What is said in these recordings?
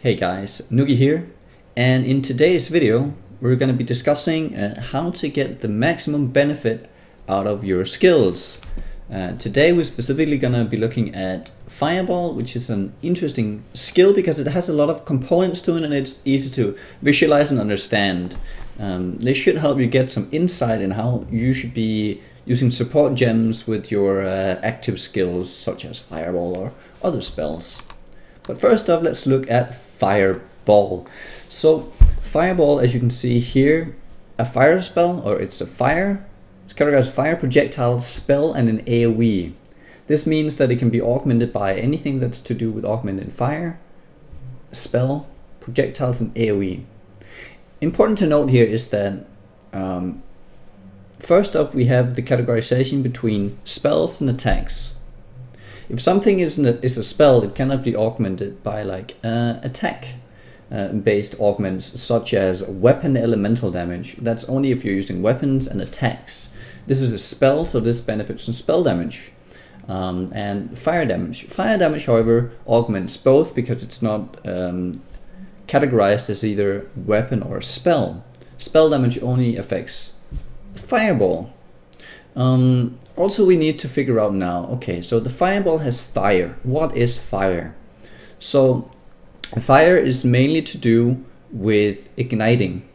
Hey guys, Nugi here, and in today's video we're going to be discussing how to get the maximum benefit out of your skills. Today we're specifically going to be looking at Fireball, which is an interesting skill because it has a lot of components to it and it's easy to visualize and understand. This should help you get some insight in how you should be using support gems with your active skills such as Fireball or other spells. But first off, let's look at Fireball. So Fireball, as you can see here, a fire spell, or it's categorized as fire, projectile, spell, and an AoE. This means that it can be augmented by anything that's to do with augmented fire, spell, projectiles, and AoE. Important to note here is that first up we have the categorization between spells and attacks. If something is a spell, it cannot be augmented by like attack based augments such as weapon elemental damage. That's only if you're using weapons and attacks. This is a spell, so this benefits from spell damage and fire damage. Fire damage, however, augments both because it's not categorized as either weapon or spell. Spell damage only affects Fireball. Also, we need to figure out now, okay, so the Fireball has fire. What is fire? So fire is mainly to do with igniting.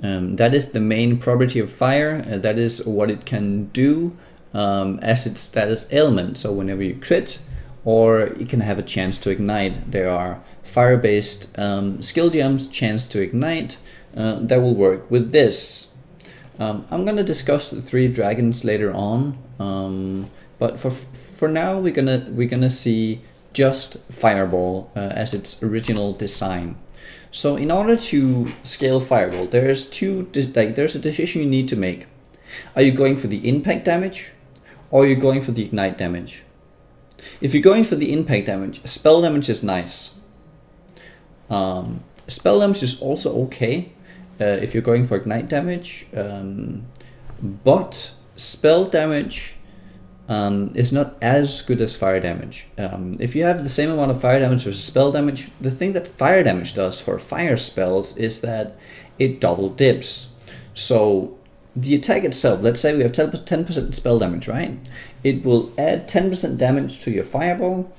That is the main property of fire. That is what it can do as its status ailment. So whenever you crit, or it can have a chance to ignite. There are fire-based skill gems, chance to ignite, that will work with this. I'm gonna discuss the 3 dragons later on, but for now we're gonna see just Fireball as its original design. So in order to scale Fireball, there's a decision you need to make. Are you going for the impact damage, or are you going for the ignite damage? If you're going for the impact damage, spell damage is nice. Spell damage is also okay. If you're going for ignite damage, but spell damage is not as good as fire damage. If you have the same amount of fire damage versus spell damage, the thing that fire damage does for fire spells is that it double dips. So the attack itself, let's say we have 10% spell damage, right? It will add 10% damage to your Fireball.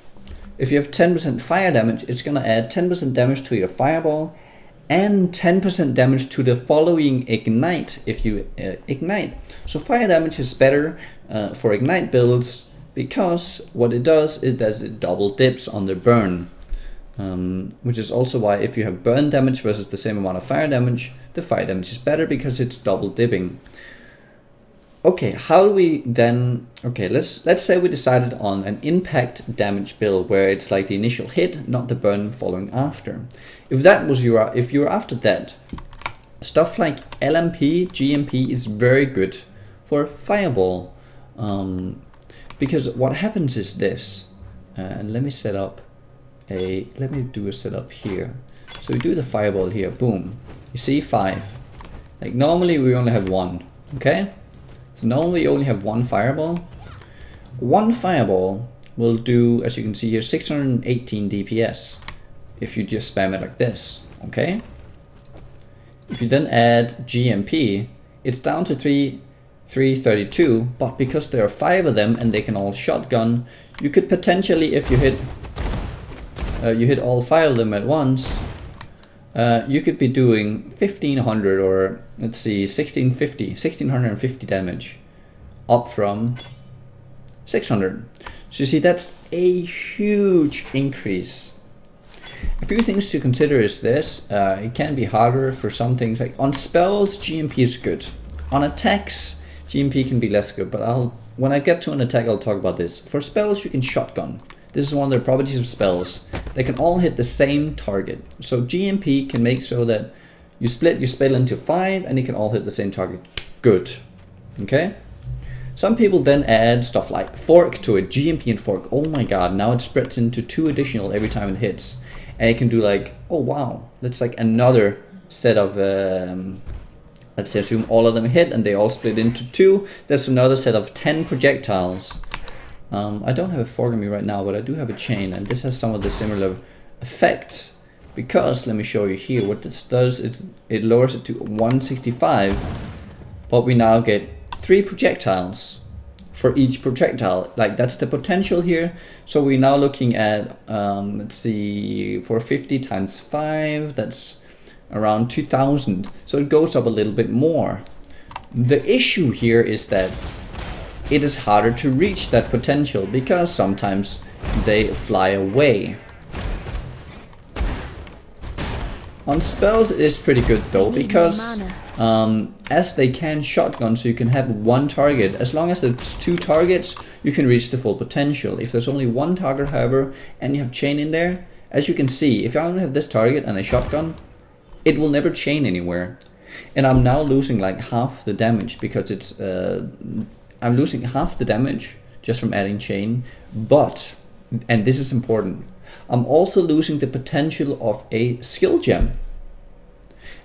If you have 10% fire damage, it's gonna add 10% damage to your Fireball and 10% damage to the following ignite if you ignite. So fire damage is better for ignite builds because what it does is that it double dips on the burn, which is also why if you have burn damage versus the same amount of fire damage, the fire damage is better because it's double dipping. Okay, how do we then, okay, let's say we decided on an impact damage build where it's like the initial hit, not the burn following after. If you're after that, stuff like LMP, GMP is very good for Fireball, because what happens is this, and let me do a setup here. So we do the Fireball here, boom, you see 5. Like normally we only have 1, okay? So normally you only have 1 Fireball. 1 Fireball will do, as you can see here, 618 DPS if you just spam it like this, okay? If you then add GMP, it's down to 332, but because there are 5 of them and they can all shotgun, you could potentially, if you hit all 5 of them at once, you could be doing 1500 or let's see 1650 damage up from 600. So you see that's a huge increase. A few things to consider is this, it can be harder for some things, like on spells GMP is good, on attacks GMP can be less good, but when I get to an attack I'll talk about this. For spells you can shotgun. This is one of the properties of spells. They can all hit the same target. So GMP can make so that you split your spell into 5 and it can all hit the same target. Good. Okay? Some people then add stuff like fork to it. GMP and fork. Oh my god, now it spreads into 2 additional every time it hits. And it can do like, oh wow, that's like another set of, let's say assume all of them hit and they all split into 2. That's another set of 10 projectiles. I don't have a fork on me right now, but I do have a chain, and this has some of the similar effect. because let me show you here what this does. It lowers it to 165, but we now get 3 projectiles for each projectile. Like that's the potential here. So we're now looking at let's see, 450 times 5, that's around 2000. So it goes up a little bit more. The issue here is that it is harder to reach that potential because sometimes they fly away. On spells it is pretty good though, because as they can shotgun, so you can have one target. As long as it's 2 targets, you can reach the full potential. If there's only 1 target, however, and you have chain in there, as you can see, if I only have this target and a shotgun, it will never chain anywhere. And I'm now losing like half the damage because it's I'm losing half the damage just from adding chain. But, and this is important, I'm also losing the potential of a skill gem.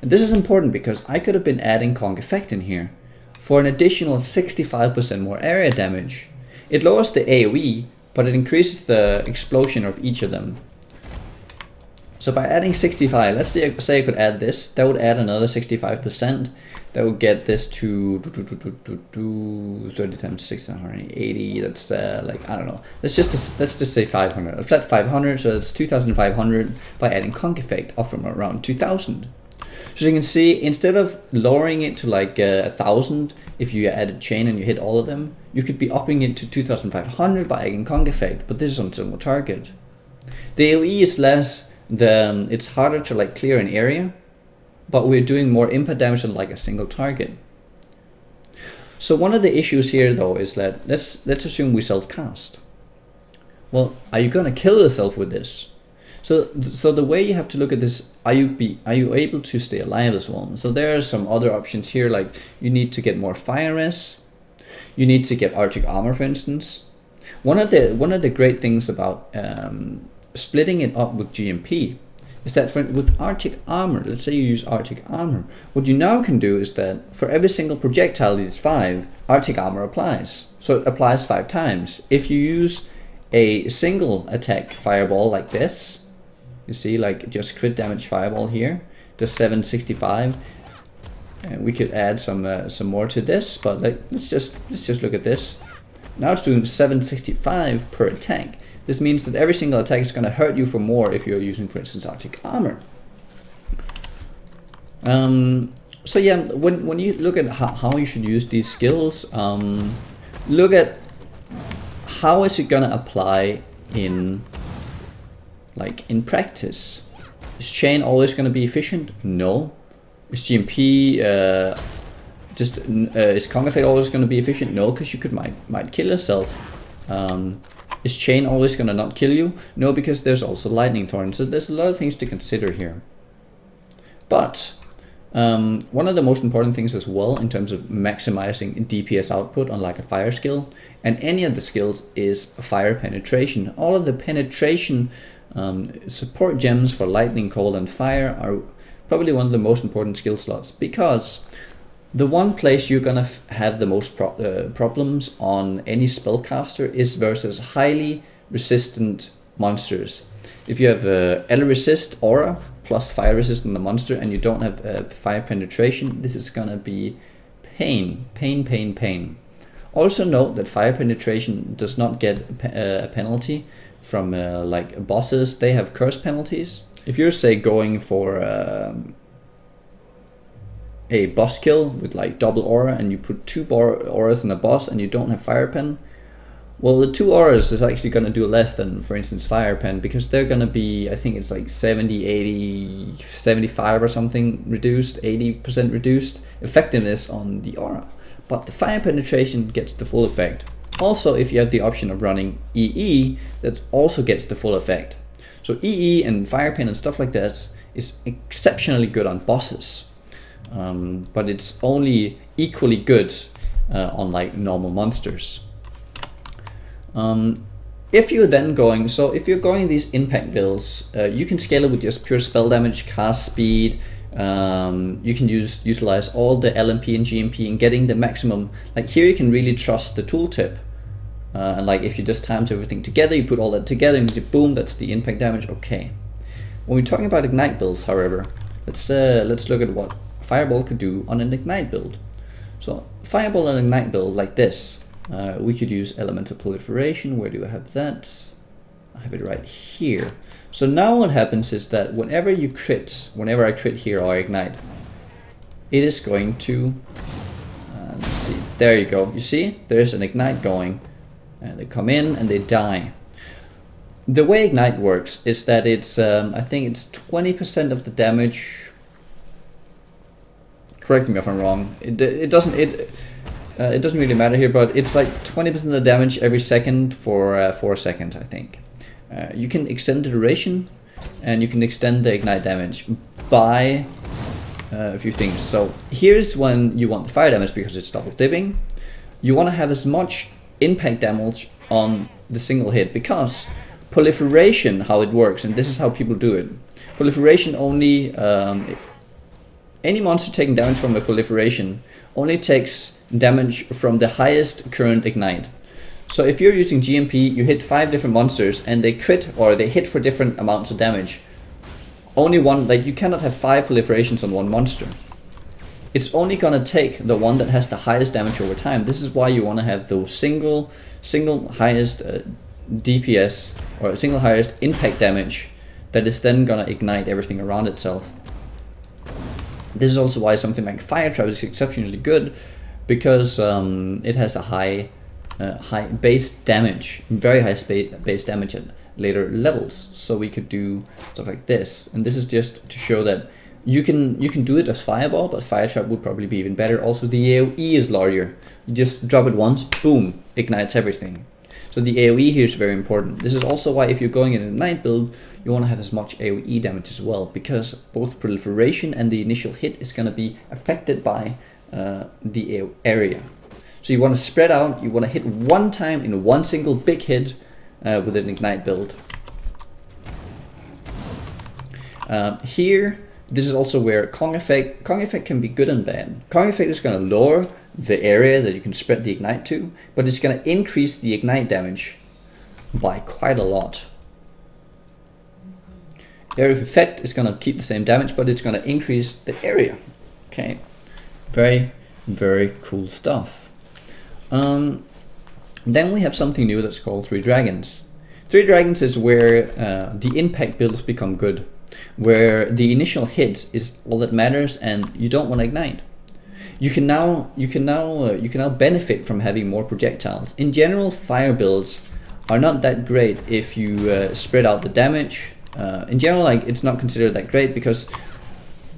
And this is important because I could have been adding Conk Effect in here for an additional 65% more area damage. It lowers the AoE, but it increases the explosion of each of them. So by adding 65, let's say I could add this, that would add another 65%. That would get this to 30 times 680. That's like, I don't know. Let's just say 500. A flat 500, so that's 2,500 by adding Conk Effect, up from around 2,000. So you can see, instead of lowering it to like 1,000, if you added chain and you hit all of them, you could be upping it to 2,500 by adding Conk Effect, but this is on a single target. The AoE is less, it's harder to like clear an area, but we're doing more impact damage on like a single target. So one of the issues here though is that let's assume we self-cast. Well, are you gonna kill yourself with this? So the way you have to look at this, are you able to stay alive as well? So there are some other options here, like you need to get more fire res, you need to get Arctic armor, for instance. One of the great things about splitting it up with GMP is that with Arctic armor, let's say you use Arctic armor, what you now can do is that for every single projectile that is 5, Arctic armor applies. So it applies 5 times. If you use a single attack fireball like this, you see, like just crit damage fireball here, does 765, and we could add some more to this, but like, let's just look at this. Now it's doing 765 per attack. This means that every single attack is going to hurt you for more if you're using, for instance, Arctic armor. So yeah, when you look at how you should use these skills, look at how is it going to apply in practice. Is chain always going to be efficient? No. Is GMP is Conk Effect always going to be efficient? No, because you might kill yourself. Is chain always going to not kill you? No, because there's also lightning torrent. So there's a lot of things to consider here. But one of the most important things as well in terms of maximizing DPS output on like a fire skill and any of the skills is fire penetration. All of the penetration support gems for lightning, cold and fire are probably one of the most important skill slots, because the one place you're gonna have the most problems on any spellcaster is versus highly resistant monsters. If you have L resist aura plus fire resist on the monster and you don't have fire penetration, this is gonna be pain. Also note that fire penetration does not get a penalty from like bosses. They have curse penalties. If you're say going for a boss kill with like double aura and you put 2 auras in a boss and you don't have fire pen, well, the 2 auras is actually going to do less than, for instance, fire pen, because they're going to be, I think it's like 70, 80, 75 or something reduced, 80% reduced effectiveness on the aura, but the fire penetration gets the full effect. Also, if you have the option of running EE, that also gets the full effect. So EE and fire pen and stuff like that is exceptionally good on bosses. But it's only equally good on like normal monsters. If you're then going, so if you're going these impact builds, you can scale it with just pure spell damage, cast speed. You can utilize all the LMP and GMP and getting the maximum. Like here, you can really trust the tooltip. And like if you just times everything together, you put all that together and you boom, that's the impact damage. Okay. When we're talking about ignite builds, however, let's look at what Fireball could do on an ignite build. So Fireball and ignite build like this, we could use elemental proliferation. Where do I have that? I have it right here. So now what happens is that whenever I crit here or ignite, it is going to, let's see, there you go. You see, there's an ignite going, and they come in and they die. The way ignite works is that it's, I think it's 20% of the damage. Correct me if I'm wrong. It doesn't really matter here, but it's like 20% of the damage every second for 4 seconds, I think. You can extend the duration, and you can extend the ignite damage by a few things. So here's when you want the fire damage because it's double dipping. You want to have as much impact damage on the single hit, because proliferation, how it works, and this is how people do it. Proliferation only, any monster taking damage from a proliferation only takes damage from the highest current ignite. So if you're using GMP, you hit 5 different monsters and they crit or they hit for different amounts of damage. Only one, like you cannot have 5 proliferations on one monster. It's only gonna take the one that has the highest damage over time. This is why you wanna have those single highest DPS or single highest impact damage that is then gonna ignite everything around itself. This is also why something like Fire Trap is exceptionally good, because it has a high base damage, very high base damage at later levels. So we could do stuff like this, and this is just to show that you can do it as Fireball, but Fire Trap would probably be even better. Also, the AoE is larger. You just drop it once, boom, ignites everything. So the AoE here is very important. This is also why if you're going in a Ignite build, you want to have as much AoE damage as well, because both proliferation and the initial hit is going to be affected by the area. So you want to spread out, you want to hit one time in one single big hit with an Ignite build. Here, this is also where Kong effect can be good and bad. Kong effect is going to lower the area that you can spread the Ignite to, but it's going to increase the Ignite damage by quite a lot. Area of effect is going to keep the same damage, but it's going to increase the area. Okay, very, very cool stuff. Then we have something new that's called 3 Dragons. 3 Dragons is where the impact builds become good, where the initial hit is all that matters, and you don't want to ignite. You can now benefit from having more projectiles. In general, fire builds are not that great if you spread out the damage. In general, like, it's not considered that great because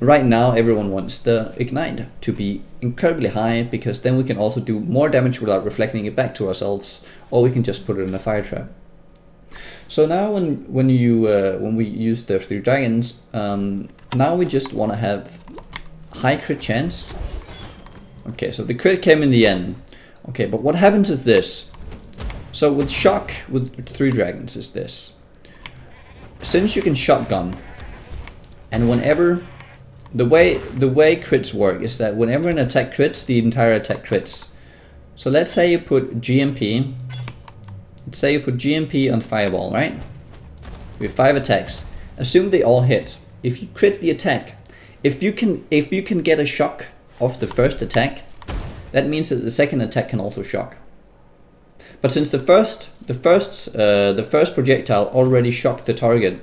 right now everyone wants the ignite to be incredibly high, because then we can also do more damage without reflecting it back to ourselves, or we can just put it in a fire trap. So now when we use the 3 Dragons, now we just want to have high crit chance. Okay, so the crit came in the end. Okay, but what happens is this. So with shock with 3 Dragons is this. Since you can shotgun, and whenever the way crits work is that whenever an attack crits, the entire attack crits. So let's say you put GMP. Let's say you put GMP on Fireball, right? We have 5 attacks. Assume they all hit. If you crit the attack, if you can get a shock of the first attack, that means that the second attack can also shock. But since the first projectile already shocked the target,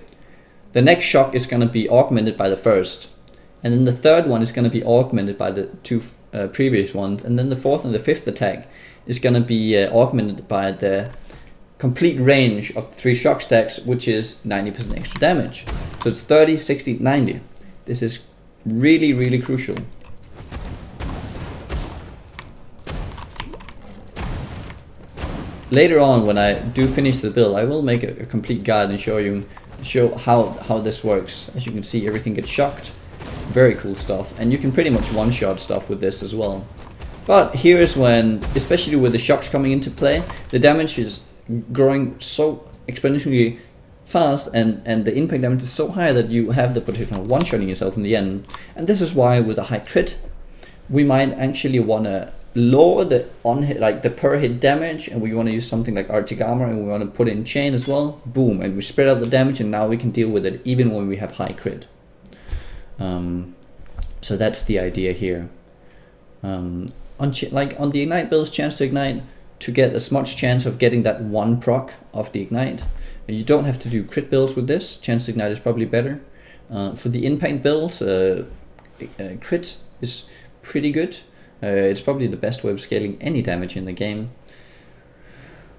the next shock is going to be augmented by the first, and then the third one is going to be augmented by the 2 previous ones, and then the 4th and the 5th attack is going to be augmented by the complete range of the 3 shock stacks, which is 90% extra damage. So it's 30, 60, 90. This is really, really crucial. Later on, when I do finish the build, I will make a complete guide and show how this works. As you can see, everything gets shocked. Very cool stuff, and you can pretty much one-shot stuff with this as well. But here is when, especially with the shocks coming into play, the damage is growing so exponentially fast, and the impact damage is so high that you have the potential one-shotting yourself in the end. And this is why with a high crit, we might actually want to lower the like the per hit damage, and we want to use something like Arctic Armor, and we want to put in chain as well, boom, and we spread out the damage, and now we can deal with it even when we have high crit. So that's the idea here. On the ignite builds, chance to ignite, to get as much chance of getting that one proc of the ignite. You don't have to do crit builds with this. Chance to ignite is probably better. For the impact builds, crit is pretty good. It's probably the best way of scaling any damage in the game.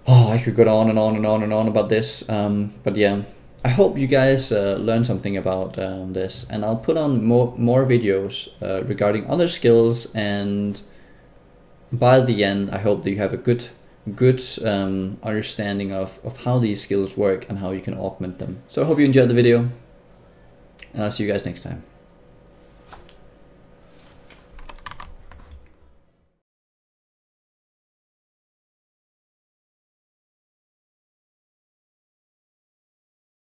Oh, I could go on and on and on and on about this, but yeah, I hope you guys learned something about this, and I'll put on more videos regarding other skills, and by the end I hope that you have a good understanding of how these skills work and how you can augment them. So I hope you enjoyed the video, and I'll see you guys next time.